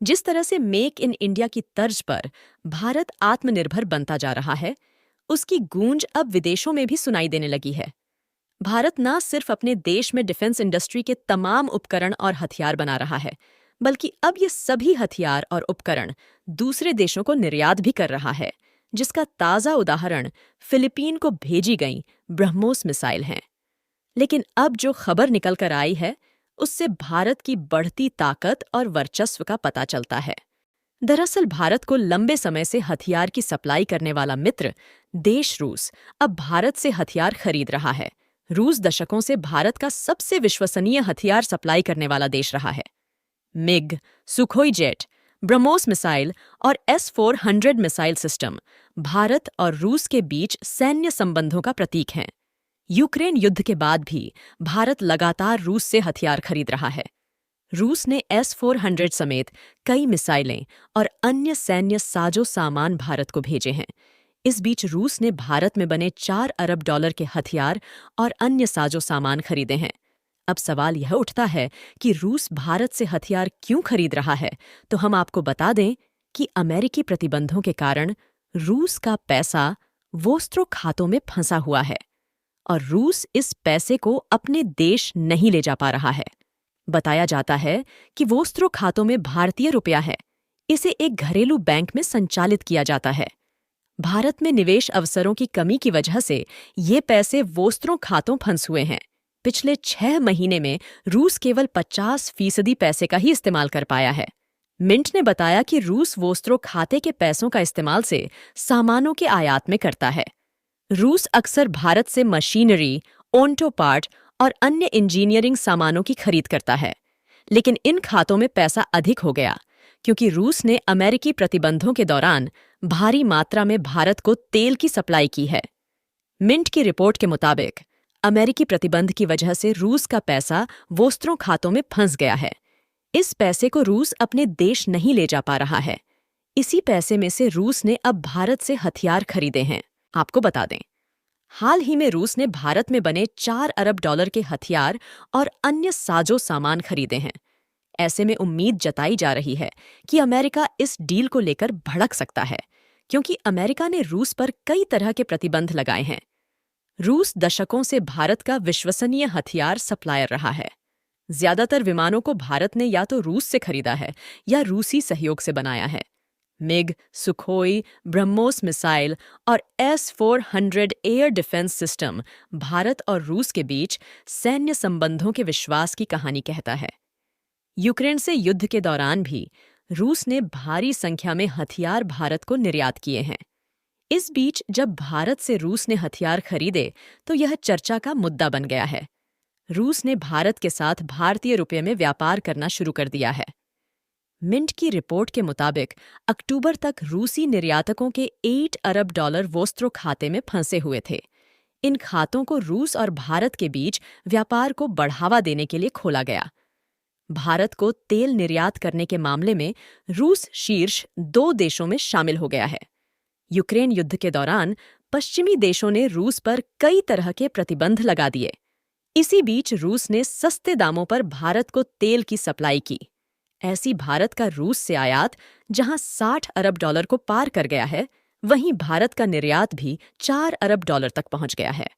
जिस तरह से मेक इन इंडिया की तर्ज पर भारत आत्मनिर्भर बनता जा रहा है, उसकी गूंज अब विदेशों में भी सुनाई देने लगी है। भारत न सिर्फ अपने देश में डिफेंस इंडस्ट्री के तमाम उपकरण और हथियार बना रहा है, बल्कि अब ये सभी हथियार और उपकरण दूसरे देशों को निर्यात भी कर रहा है, जिसका ताज़ा उदाहरण फिलीपीन को भेजी गई ब्रह्मोस मिसाइल हैं। लेकिन अब जो खबर निकल कर आई है, उससे भारत की बढ़ती ताकत और वर्चस्व का पता चलता है। दरअसल भारत को लंबे समय से हथियार की सप्लाई करने वाला मित्र देश रूस अब भारत से हथियार खरीद रहा है। रूस दशकों से भारत का सबसे विश्वसनीय हथियार सप्लाई करने वाला देश रहा है। MiG, Sukhoi jet, BrahMos missile और S-400 मिसाइल सिस्टम भारत और रूस के बीच सैन्य संबंधों का प्रतीक हैं। यूक्रेन युद्ध के बाद भी भारत लगातार रूस से हथियार खरीद रहा है। रूस ने S-400 समेत कई मिसाइलें और अन्य सैन्य साजो सामान भारत को भेजे हैं। इस बीच रूस ने भारत में बने $4 अरब के हथियार और अन्य साजो सामान खरीदे हैं। अब सवाल यह उठता है कि रूस भारत से हथियार क्यों खरीद रहा है, तो हम आपको बता दें कि अमेरिकी प्रतिबंधों के कारण रूस का पैसा वोस्त्रो खातों में फंसा हुआ है और रूस इस पैसे को अपने देश नहीं ले जा पा रहा है। बताया जाता है कि वोस्त्रो खातों में भारतीय रुपया है, इसे एक घरेलू बैंक में संचालित किया जाता है। भारत में निवेश अवसरों की कमी की वजह से ये पैसे वोस्त्रो खातों फंस हुए हैं। पिछले 6 महीने में रूस केवल 50% पैसे का ही इस्तेमाल कर पाया है। मिंट ने बताया कि रूस वोस्त्रो खाते के पैसों का इस्तेमाल से सामानों के आयात में करता है। रूस अक्सर भारत से मशीनरी, ऑन्टो पार्ट और अन्य इंजीनियरिंग सामानों की खरीद करता है, लेकिन इन खातों में पैसा अधिक हो गया क्योंकि रूस ने अमेरिकी प्रतिबंधों के दौरान भारी मात्रा में भारत को तेल की सप्लाई की है। मिंट की रिपोर्ट के मुताबिक अमेरिकी प्रतिबंध की वजह से रूस का पैसा वोस्त्रो खातों में फंस गया है। इस पैसे को रूस अपने देश नहीं ले जा पा रहा है। इसी पैसे में से रूस ने अब भारत से हथियार खरीदे हैं। आपको बता दें, हाल ही में रूस ने भारत में बने $4 अरब के हथियार और अन्य साजो सामान खरीदे हैं। ऐसे में उम्मीद जताई जा रही है कि अमेरिका इस डील को लेकर भड़क सकता है, क्योंकि अमेरिका ने रूस पर कई तरह के प्रतिबंध लगाए हैं। रूस दशकों से भारत का विश्वसनीय हथियार सप्लायर रहा है। ज्यादातर विमानों को भारत ने या तो रूस से खरीदा है या रूसी सहयोग से बनाया है। मिग, सुखोई, ब्रह्मोस मिसाइल और S-400 air defence system Bharat और रूस के बीच सैन्य संबंधों के विश्वास की कहानी कहता है। यूक्रेन से युद्ध के दौरान भी रूस ने भारी संख्या में हथियार भारत को निर्यात किए हैं। इस बीच जब भारत से रूस ने हथियार खरीदे तो यह चर्चा का मुद्दा बन गया है। रूस ने भारत के साथ भारतीय रुपये में व्यापार करना शुरू कर दिया है। मिंट की रिपोर्ट के मुताबिक अक्टूबर तक रूसी निर्यातकों के $8 अरब वोस्त्रो खाते में फंसे हुए थे। इन खातों को रूस और भारत के बीच व्यापार को बढ़ावा देने के लिए खोला गया। भारत को तेल निर्यात करने के मामले में रूस शीर्ष 2 देशों में शामिल हो गया है। यूक्रेन युद्ध के दौरान पश्चिमी देशों ने रूस पर कई तरह के प्रतिबंध लगा दिए। इसी बीच रूस ने सस्ते दामों पर भारत को तेल की सप्लाई की। ऐसी भारत का रूस से आयात जहां $60 अरब को पार कर गया है, वहीं भारत का निर्यात भी $4 अरब तक पहुंच गया है।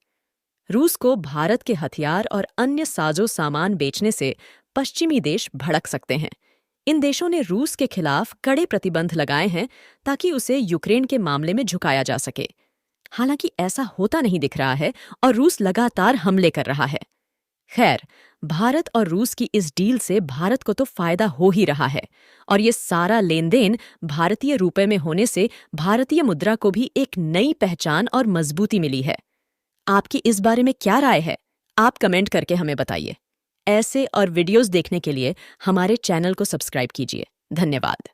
रूस को भारत के हथियार और अन्य साजो सामान बेचने से पश्चिमी देश भड़क सकते हैं। इन देशों ने रूस के खिलाफ कड़े प्रतिबंध लगाए हैं ताकि उसे यूक्रेन के मामले में झुकाया जा सके। हालांकि ऐसा होता नहीं दिख रहा है और रूस लगातार हमले कर रहा है। खैर, भारत और रूस की इस डील से भारत को तो फायदा हो ही रहा है और ये सारा लेन देन भारतीय रुपए में होने से भारतीय मुद्रा को भी एक नई पहचान और मजबूती मिली है। आपकी इस बारे में क्या राय है? आप कमेंट करके हमें बताइए। ऐसे और वीडियोस देखने के लिए हमारे चैनल को सब्सक्राइब कीजिए। धन्यवाद।